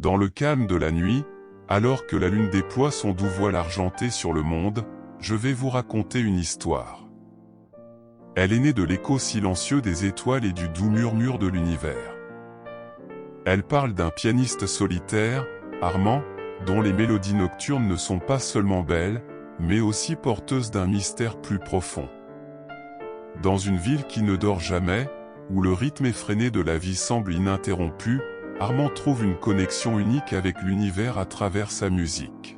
Dans le calme de la nuit, alors que la lune déploie son doux voile argenté sur le monde, je vais vous raconter une histoire. Elle est née de l'écho silencieux des étoiles et du doux murmure de l'univers. Elle parle d'un pianiste solitaire, Armand, dont les mélodies nocturnes ne sont pas seulement belles, mais aussi porteuses d'un mystère plus profond. Dans une ville qui ne dort jamais, où le rythme effréné de la vie semble ininterrompu, Armand trouve une connexion unique avec l'univers à travers sa musique.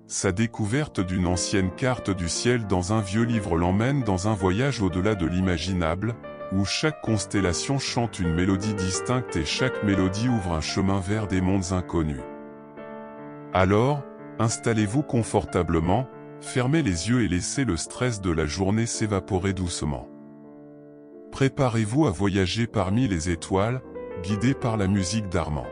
Sa découverte d'une ancienne carte du ciel dans un vieux livre l'emmène dans un voyage au-delà de l'imaginable, où chaque constellation chante une mélodie distincte et chaque mélodie ouvre un chemin vers des mondes inconnus. Alors, installez-vous confortablement, fermez les yeux et laissez le stress de la journée s'évaporer doucement. Préparez-vous à voyager parmi les étoiles, guidé par la musique d'Armand.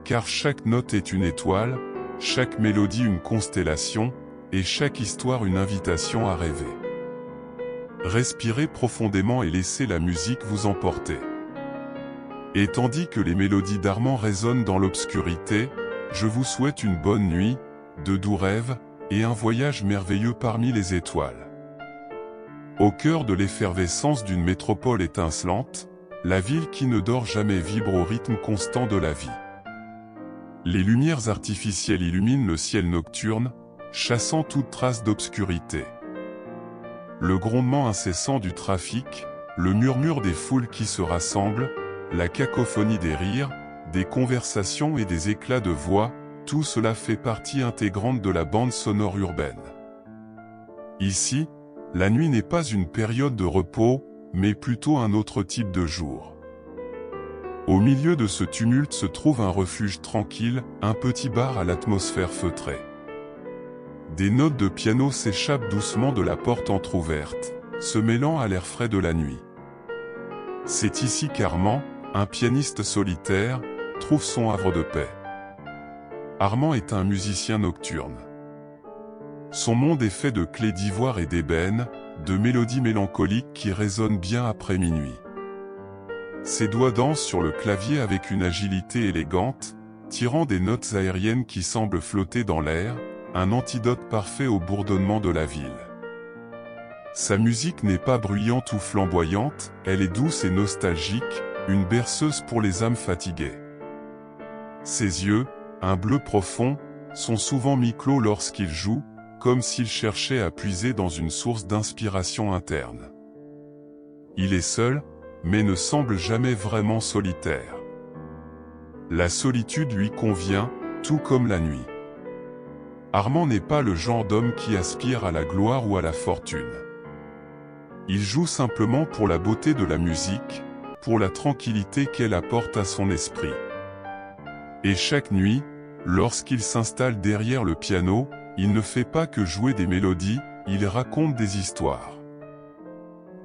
Car chaque note est une étoile, chaque mélodie une constellation, et chaque histoire une invitation à rêver. Respirez profondément et laissez la musique vous emporter. Et tandis que les mélodies d'Armand résonnent dans l'obscurité, je vous souhaite une bonne nuit, de doux rêves, et un voyage merveilleux parmi les étoiles. Au cœur de l'effervescence d'une métropole étincelante, la ville qui ne dort jamais vibre au rythme constant de la vie. Les lumières artificielles illuminent le ciel nocturne, chassant toute trace d'obscurité. Le grondement incessant du trafic, le murmure des foules qui se rassemblent, la cacophonie des rires, des conversations et des éclats de voix, tout cela fait partie intégrante de la bande sonore urbaine. Ici, la nuit n'est pas une période de repos, mais plutôt un autre type de jour. Au milieu de ce tumulte se trouve un refuge tranquille, un petit bar à l'atmosphère feutrée. Des notes de piano s'échappent doucement de la porte entr'ouverte, se mêlant à l'air frais de la nuit. C'est ici qu'Armand, un pianiste solitaire, trouve son havre de paix. Armand est un musicien nocturne. Son monde est fait de clés d'ivoire et d'ébène, de mélodies mélancoliques qui résonnent bien après minuit. Ses doigts dansent sur le clavier avec une agilité élégante, tirant des notes aériennes qui semblent flotter dans l'air, un antidote parfait au bourdonnement de la ville. Sa musique n'est pas bruyante ou flamboyante, elle est douce et nostalgique, une berceuse pour les âmes fatiguées. Ses yeux, un bleu profond, sont souvent mi-clos lorsqu'il joue, comme s'il cherchait à puiser dans une source d'inspiration interne. Il est seul, mais ne semble jamais vraiment solitaire. La solitude lui convient, tout comme la nuit. Armand n'est pas le genre d'homme qui aspire à la gloire ou à la fortune. Il joue simplement pour la beauté de la musique, pour la tranquillité qu'elle apporte à son esprit. Et chaque nuit, lorsqu'il s'installe derrière le piano, il ne fait pas que jouer des mélodies, il raconte des histoires.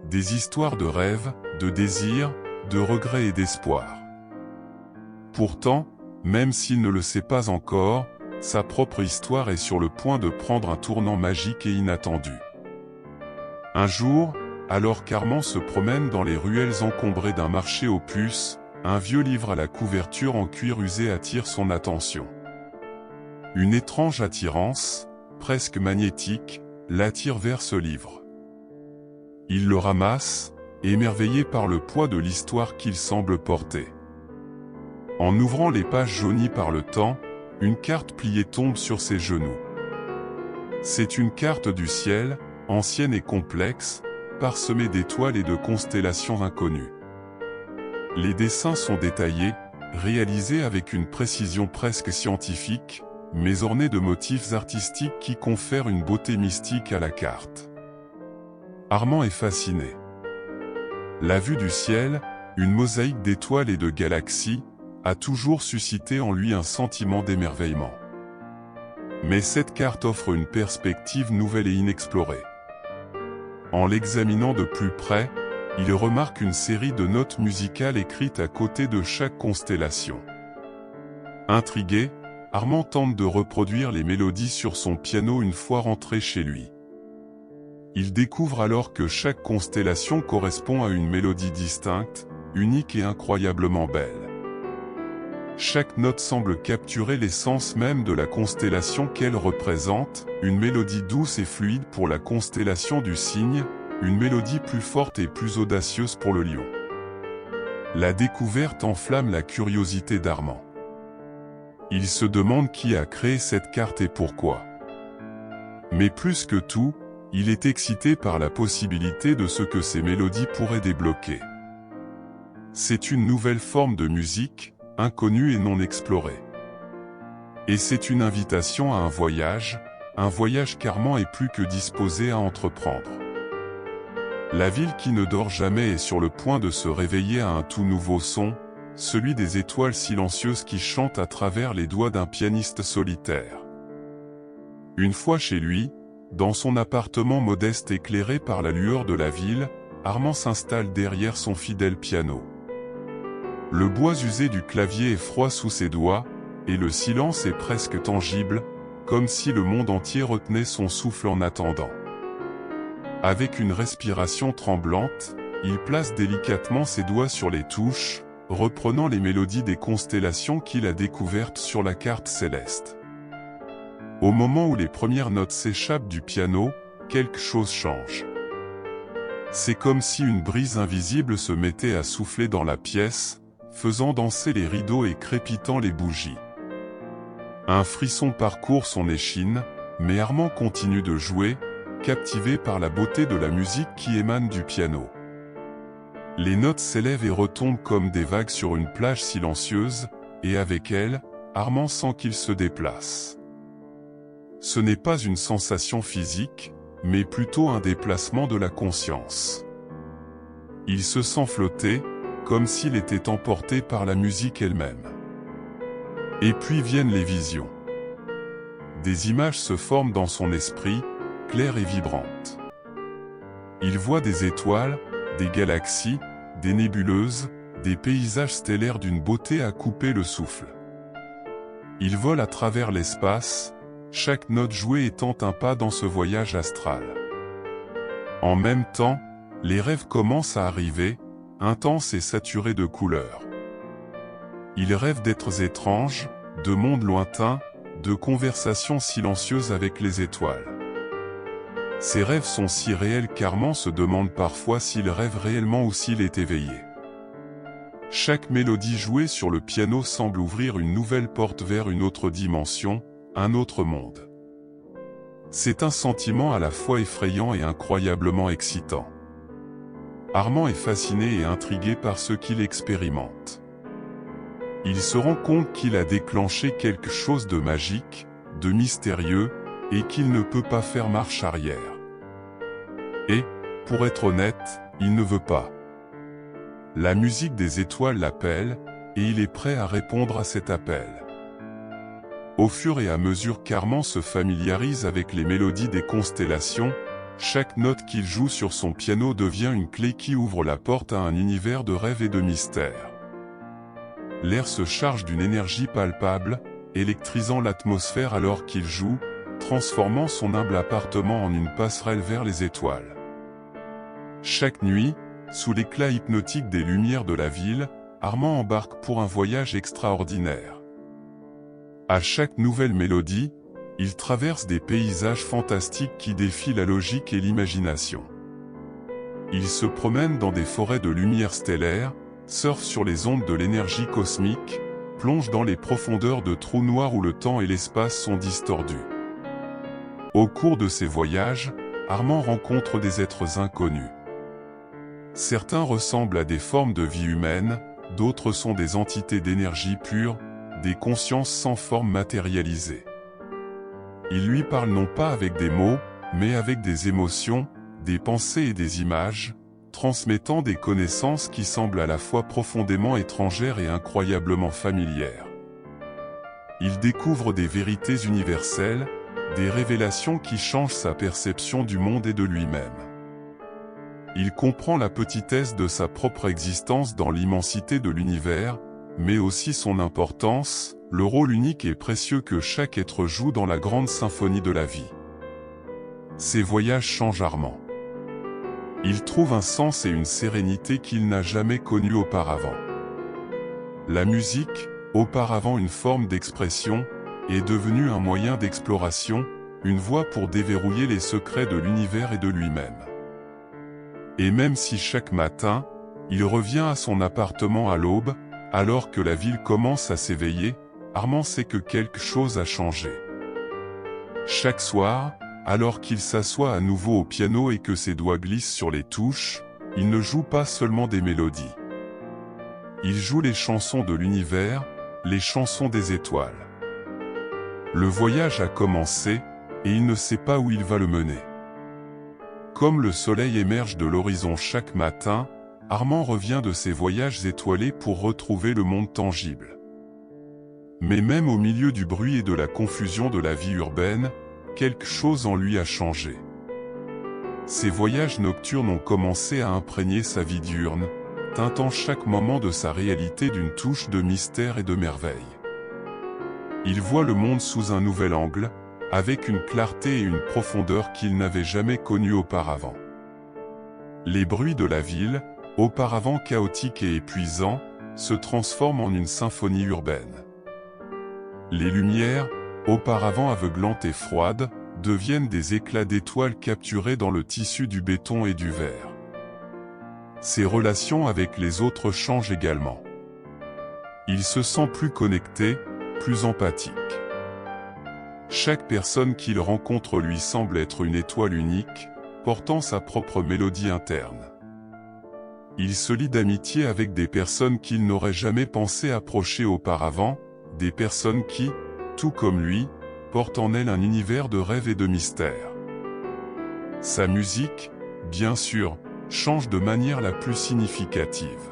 Des histoires de rêves, de désirs, de regrets et d'espoir. Pourtant, même s'il ne le sait pas encore, sa propre histoire est sur le point de prendre un tournant magique et inattendu. Un jour, alors qu'Armand se promène dans les ruelles encombrées d'un marché aux puces, un vieux livre à la couverture en cuir usé attire son attention. Une étrange attirance, presque magnétique, l'attire vers ce livre. Il le ramasse, émerveillé par le poids de l'histoire qu'il semble porter. En ouvrant les pages jaunies par le temps, une carte pliée tombe sur ses genoux. C'est une carte du ciel, ancienne et complexe, parsemée d'étoiles et de constellations inconnues. Les dessins sont détaillés, réalisés avec une précision presque scientifique, mais ornés de motifs artistiques qui confèrent une beauté mystique à la carte. Armand est fasciné. La vue du ciel, une mosaïque d'étoiles et de galaxies, a toujours suscité en lui un sentiment d'émerveillement. Mais cette carte offre une perspective nouvelle et inexplorée. En l'examinant de plus près, il remarque une série de notes musicales écrites à côté de chaque constellation. Intrigué, Armand tente de reproduire les mélodies sur son piano une fois rentré chez lui. Il découvre alors que chaque constellation correspond à une mélodie distincte, unique et incroyablement belle. Chaque note semble capturer l'essence même de la constellation qu'elle représente, une mélodie douce et fluide pour la constellation du Cygne, une mélodie plus forte et plus audacieuse pour le Lion. La découverte enflamme la curiosité d'Armand. Il se demande qui a créé cette carte et pourquoi. Mais plus que tout, il est excité par la possibilité de ce que ces mélodies pourraient débloquer. C'est une nouvelle forme de musique, inconnue et non explorée. Et c'est une invitation à un voyage qu'Armand est plus que disposé à entreprendre. La ville qui ne dort jamais est sur le point de se réveiller à un tout nouveau son, celui des étoiles silencieuses qui chantent à travers les doigts d'un pianiste solitaire. Une fois chez lui, dans son appartement modeste éclairé par la lueur de la ville, Armand s'installe derrière son fidèle piano. Le bois usé du clavier est froid sous ses doigts, et le silence est presque tangible, comme si le monde entier retenait son souffle en attendant. Avec une respiration tremblante, il place délicatement ses doigts sur les touches, reprenant les mélodies des constellations qu'il a découvertes sur la carte céleste. Au moment où les premières notes s'échappent du piano, quelque chose change. C'est comme si une brise invisible se mettait à souffler dans la pièce, faisant danser les rideaux et crépitant les bougies. Un frisson parcourt son échine, mais Armand continue de jouer, captivé par la beauté de la musique qui émane du piano. Les notes s'élèvent et retombent comme des vagues sur une plage silencieuse, et avec elles, Armand sent qu'il se déplace. Ce n'est pas une sensation physique, mais plutôt un déplacement de la conscience. Il se sent flotter, comme s'il était emporté par la musique elle-même. Et puis viennent les visions. Des images se forment dans son esprit, claires et vibrantes. Il voit des étoiles, des galaxies, des nébuleuses, des paysages stellaires d'une beauté à couper le souffle. Il vole à travers l'espace, chaque note jouée étant un pas dans ce voyage astral. En même temps, les rêves commencent à arriver, intenses et saturés de couleurs. Il rêve d'êtres étranges, de mondes lointains, de conversations silencieuses avec les étoiles. Ces rêves sont si réels qu'Armand se demande parfois s'il rêve réellement ou s'il est éveillé. Chaque mélodie jouée sur le piano semble ouvrir une nouvelle porte vers une autre dimension, un autre monde. C'est un sentiment à la fois effrayant et incroyablement excitant. Armand est fasciné et intrigué par ce qu'il expérimente. Il se rend compte qu'il a déclenché quelque chose de magique, de mystérieux, et qu'il ne peut pas faire marche arrière. Et, pour être honnête, il ne veut pas. La musique des étoiles l'appelle, et il est prêt à répondre à cet appel. Au fur et à mesure qu'Armand se familiarise avec les mélodies des constellations, chaque note qu'il joue sur son piano devient une clé qui ouvre la porte à un univers de rêve et de mystère. L'air se charge d'une énergie palpable, électrisant l'atmosphère alors qu'il joue, transformant son humble appartement en une passerelle vers les étoiles. Chaque nuit, sous l'éclat hypnotique des lumières de la ville, Armand embarque pour un voyage extraordinaire. À chaque nouvelle mélodie, il traverse des paysages fantastiques qui défient la logique et l'imagination. Il se promène dans des forêts de lumière stellaire, surfe sur les ondes de l'énergie cosmique, plonge dans les profondeurs de trous noirs où le temps et l'espace sont distordus. Au cours de ces voyages, Armand rencontre des êtres inconnus. Certains ressemblent à des formes de vie humaine, d'autres sont des entités d'énergie pure, des consciences sans forme matérialisée. Il lui parle non pas avec des mots, mais avec des émotions, des pensées et des images, transmettant des connaissances qui semblent à la fois profondément étrangères et incroyablement familières. Il découvre des vérités universelles, des révélations qui changent sa perception du monde et de lui-même. Il comprend la petitesse de sa propre existence dans l'immensité de l'univers, mais aussi son importance, le rôle unique et précieux que chaque être joue dans la grande symphonie de la vie. Ces voyages changent Armand. Il trouve un sens et une sérénité qu'il n'a jamais connus auparavant. La musique, auparavant une forme d'expression, est devenue un moyen d'exploration, une voie pour déverrouiller les secrets de l'univers et de lui-même. Et même si chaque matin, il revient à son appartement à l'aube, alors que la ville commence à s'éveiller, Armand sait que quelque chose a changé. Chaque soir, alors qu'il s'assoit à nouveau au piano et que ses doigts glissent sur les touches, il ne joue pas seulement des mélodies. Il joue les chansons de l'univers, les chansons des étoiles. Le voyage a commencé, et il ne sait pas où il va le mener. Comme le soleil émerge de l'horizon chaque matin, Armand revient de ses voyages étoilés pour retrouver le monde tangible. Mais même au milieu du bruit et de la confusion de la vie urbaine, quelque chose en lui a changé. Ces voyages nocturnes ont commencé à imprégner sa vie diurne, teintant chaque moment de sa réalité d'une touche de mystère et de merveille. Il voit le monde sous un nouvel angle, avec une clarté et une profondeur qu'il n'avait jamais connues auparavant. Les bruits de la ville, auparavant chaotiques et épuisants, se transforment en une symphonie urbaine. Les lumières, auparavant aveuglantes et froides, deviennent des éclats d'étoiles capturés dans le tissu du béton et du verre. Ses relations avec les autres changent également. Il se sent plus connecté, plus empathique. Chaque personne qu'il rencontre lui semble être une étoile unique, portant sa propre mélodie interne. Il se lie d'amitié avec des personnes qu'il n'aurait jamais pensé approcher auparavant, des personnes qui, tout comme lui, portent en elles un univers de rêve et de mystère. Sa musique, bien sûr, change de manière la plus significative.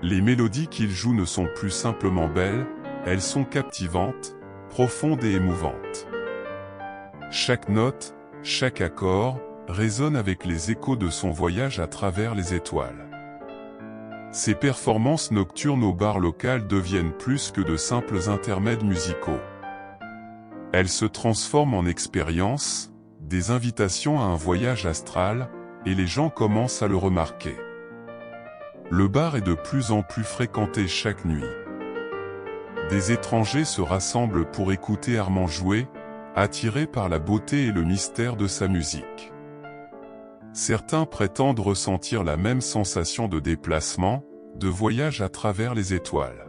Les mélodies qu'il joue ne sont plus simplement belles, elles sont captivantes, profondes et émouvantes. Chaque note, chaque accord, résonne avec les échos de son voyage à travers les étoiles. Ses performances nocturnes au bar local deviennent plus que de simples intermèdes musicaux. Elles se transforment en expériences, des invitations à un voyage astral, et les gens commencent à le remarquer. Le bar est de plus en plus fréquenté chaque nuit. Des étrangers se rassemblent pour écouter Armand jouer, attirés par la beauté et le mystère de sa musique. Certains prétendent ressentir la même sensation de déplacement, de voyage à travers les étoiles.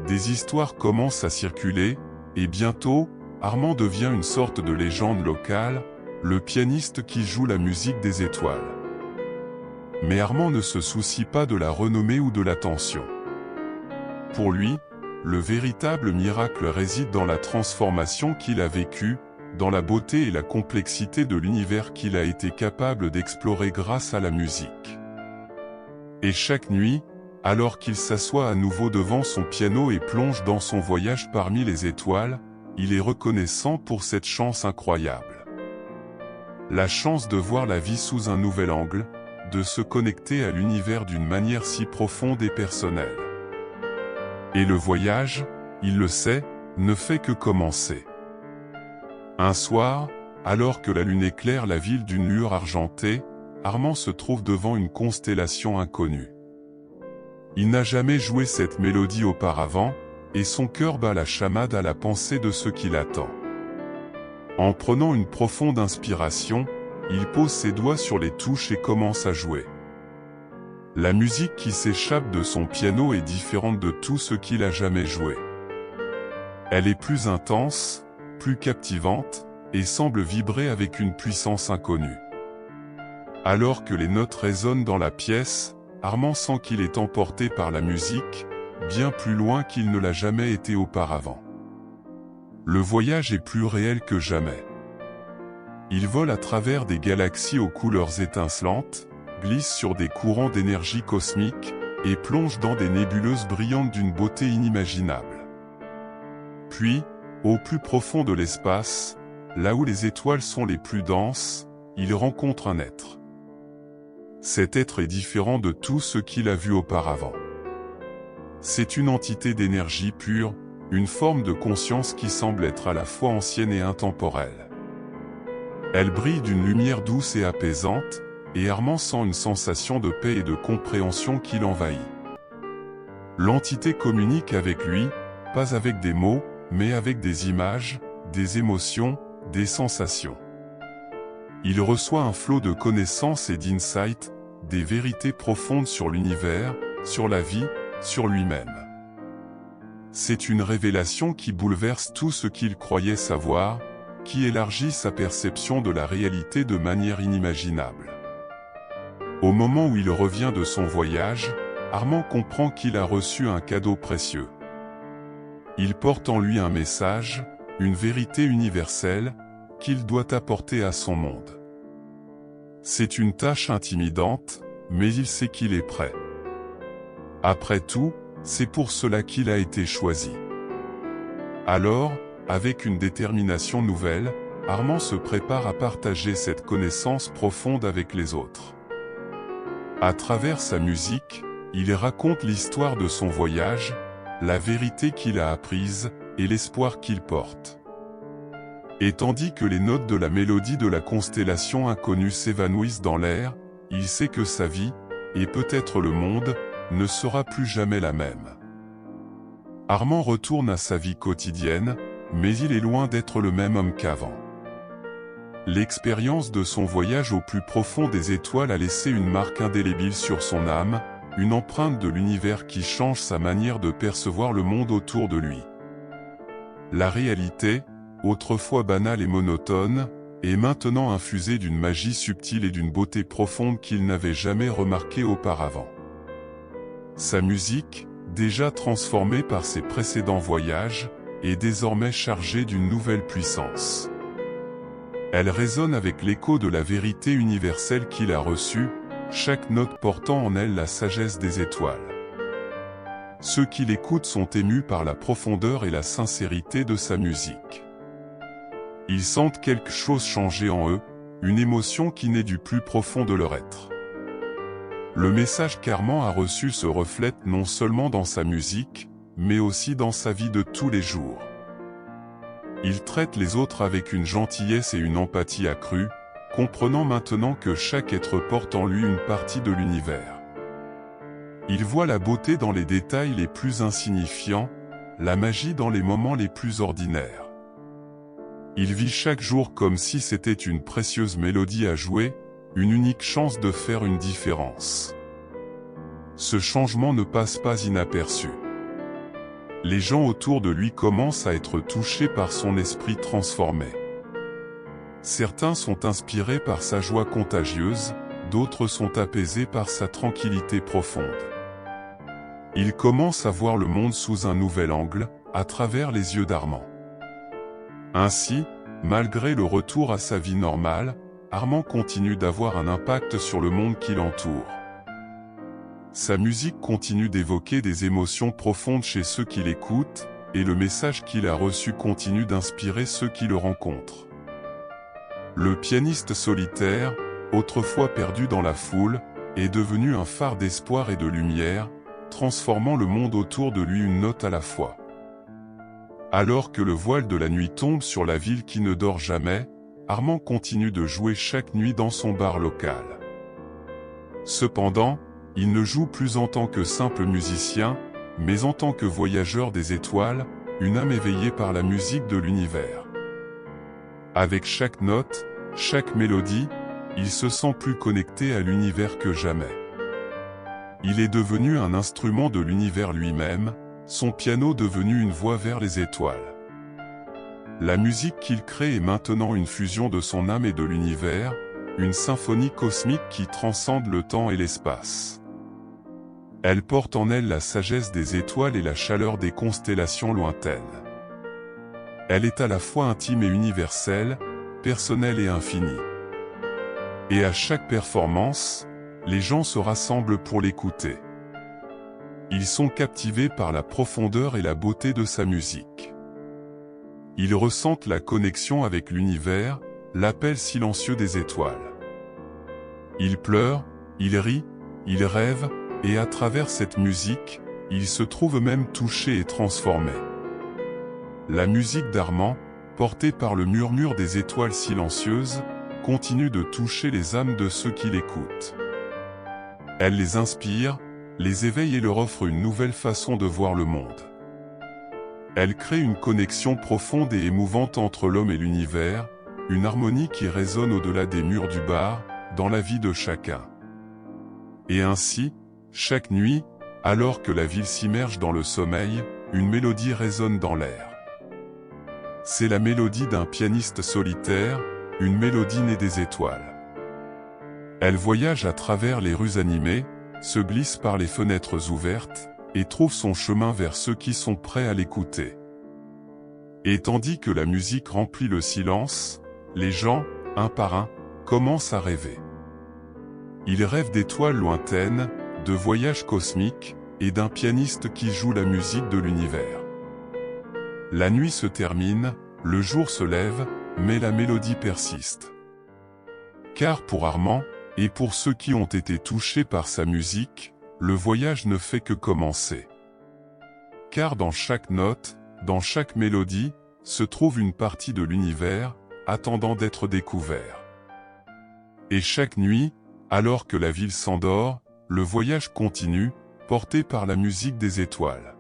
Des histoires commencent à circuler, et bientôt, Armand devient une sorte de légende locale, le pianiste qui joue la musique des étoiles. Mais Armand ne se soucie pas de la renommée ou de l'attention. Pour lui, le véritable miracle réside dans la transformation qu'il a vécue, dans la beauté et la complexité de l'univers qu'il a été capable d'explorer grâce à la musique. Et chaque nuit, alors qu'il s'assoit à nouveau devant son piano et plonge dans son voyage parmi les étoiles, il est reconnaissant pour cette chance incroyable. La chance de voir la vie sous un nouvel angle, de se connecter à l'univers d'une manière si profonde et personnelle. Et le voyage, il le sait, ne fait que commencer. Un soir, alors que la lune éclaire la ville d'une lueur argentée, Armand se trouve devant une constellation inconnue. Il n'a jamais joué cette mélodie auparavant, et son cœur bat la chamade à la pensée de ce qui l'attend. En prenant une profonde inspiration, il pose ses doigts sur les touches et commence à jouer. La musique qui s'échappe de son piano est différente de tout ce qu'il a jamais joué. Elle est plus intense, plus captivante, et semble vibrer avec une puissance inconnue. Alors que les notes résonnent dans la pièce, Armand sent qu'il est emporté par la musique, bien plus loin qu'il ne l'a jamais été auparavant. Le voyage est plus réel que jamais. Il vole à travers des galaxies aux couleurs étincelantes, glisse sur des courants d'énergie cosmique, et plonge dans des nébuleuses brillantes d'une beauté inimaginable. Puis, au plus profond de l'espace, là où les étoiles sont les plus denses, il rencontre un être. Cet être est différent de tout ce qu'il a vu auparavant. C'est une entité d'énergie pure, une forme de conscience qui semble être à la fois ancienne et intemporelle. Elle brille d'une lumière douce et apaisante, et Armand sent une sensation de paix et de compréhension qui l'envahit. L'entité communique avec lui, pas avec des mots, mais avec des images, des émotions, des sensations. Il reçoit un flot de connaissances et d'insights, des vérités profondes sur l'univers, sur la vie, sur lui-même. C'est une révélation qui bouleverse tout ce qu'il croyait savoir, qui élargit sa perception de la réalité de manière inimaginable. Au moment où il revient de son voyage, Armand comprend qu'il a reçu un cadeau précieux. Il porte en lui un message, une vérité universelle, qu'il doit apporter à son monde. C'est une tâche intimidante, mais il sait qu'il est prêt. Après tout, c'est pour cela qu'il a été choisi. Alors, avec une détermination nouvelle, Armand se prépare à partager cette connaissance profonde avec les autres. À travers sa musique, il raconte l'histoire de son voyage, la vérité qu'il a apprise, et l'espoir qu'il porte. Et tandis que les notes de la mélodie de la constellation inconnue s'évanouissent dans l'air, il sait que sa vie, et peut-être le monde, ne sera plus jamais la même. Armand retourne à sa vie quotidienne, mais il est loin d'être le même homme qu'avant. L'expérience de son voyage au plus profond des étoiles a laissé une marque indélébile sur son âme, une empreinte de l'univers qui change sa manière de percevoir le monde autour de lui. La réalité, autrefois banale et monotone, est maintenant infusée d'une magie subtile et d'une beauté profonde qu'il n'avait jamais remarquée auparavant. Sa musique, déjà transformée par ses précédents voyages, est désormais chargée d'une nouvelle puissance. Elle résonne avec l'écho de la vérité universelle qu'il a reçue, chaque note portant en elle la sagesse des étoiles. Ceux qui l'écoutent sont émus par la profondeur et la sincérité de sa musique. Ils sentent quelque chose changer en eux, une émotion qui naît du plus profond de leur être. Le message qu'Armand a reçu se reflète non seulement dans sa musique, mais aussi dans sa vie de tous les jours. Il traite les autres avec une gentillesse et une empathie accrue, comprenant maintenant que chaque être porte en lui une partie de l'univers. Il voit la beauté dans les détails les plus insignifiants, la magie dans les moments les plus ordinaires. Il vit chaque jour comme si c'était une précieuse mélodie à jouer, une unique chance de faire une différence. Ce changement ne passe pas inaperçu. Les gens autour de lui commencent à être touchés par son esprit transformé. Certains sont inspirés par sa joie contagieuse, d'autres sont apaisés par sa tranquillité profonde. Ils commencent à voir le monde sous un nouvel angle, à travers les yeux d'Armand. Ainsi, malgré le retour à sa vie normale, Armand continue d'avoir un impact sur le monde qui l'entoure. Sa musique continue d'évoquer des émotions profondes chez ceux qui l'écoutent, et le message qu'il a reçu continue d'inspirer ceux qui le rencontrent. Le pianiste solitaire, autrefois perdu dans la foule, est devenu un phare d'espoir et de lumière, transformant le monde autour de lui une note à la fois. Alors que le voile de la nuit tombe sur la ville qui ne dort jamais, Armand continue de jouer chaque nuit dans son bar local. Cependant, il ne joue plus en tant que simple musicien, mais en tant que voyageur des étoiles, une âme éveillée par la musique de l'univers. Avec chaque note, chaque mélodie, il se sent plus connecté à l'univers que jamais. Il est devenu un instrument de l'univers lui-même, son piano devenu une voie vers les étoiles. La musique qu'il crée est maintenant une fusion de son âme et de l'univers, une symphonie cosmique qui transcende le temps et l'espace. Elle porte en elle la sagesse des étoiles et la chaleur des constellations lointaines. Elle est à la fois intime et universelle, personnelle et infinie. Et à chaque performance, les gens se rassemblent pour l'écouter. Ils sont captivés par la profondeur et la beauté de sa musique. Ils ressentent la connexion avec l'univers, l'appel silencieux des étoiles. Ils pleurent, ils rient, ils rêvent, et à travers cette musique, ils se trouvent même touchés et transformés. La musique d'Armand, portée par le murmure des étoiles silencieuses, continue de toucher les âmes de ceux qui l'écoutent. Elle les inspire, les éveille et leur offre une nouvelle façon de voir le monde. Elle crée une connexion profonde et émouvante entre l'homme et l'univers, une harmonie qui résonne au-delà des murs du bar, dans la vie de chacun. Et ainsi, chaque nuit, alors que la ville s'immerge dans le sommeil, une mélodie résonne dans l'air. C'est la mélodie d'un pianiste solitaire, une mélodie née des étoiles. Elle voyage à travers les rues animées, se glisse par les fenêtres ouvertes, et trouve son chemin vers ceux qui sont prêts à l'écouter. Et tandis que la musique remplit le silence, les gens, un par un, commencent à rêver. Ils rêvent d'étoiles lointaines, de voyages cosmiques, et d'un pianiste qui joue la musique de l'univers. La nuit se termine, le jour se lève, mais la mélodie persiste. Car pour Armand, et pour ceux qui ont été touchés par sa musique, le voyage ne fait que commencer. Car dans chaque note, dans chaque mélodie, se trouve une partie de l'univers, attendant d'être découvert. Et chaque nuit, alors que la ville s'endort, le voyage continue, porté par la musique des étoiles.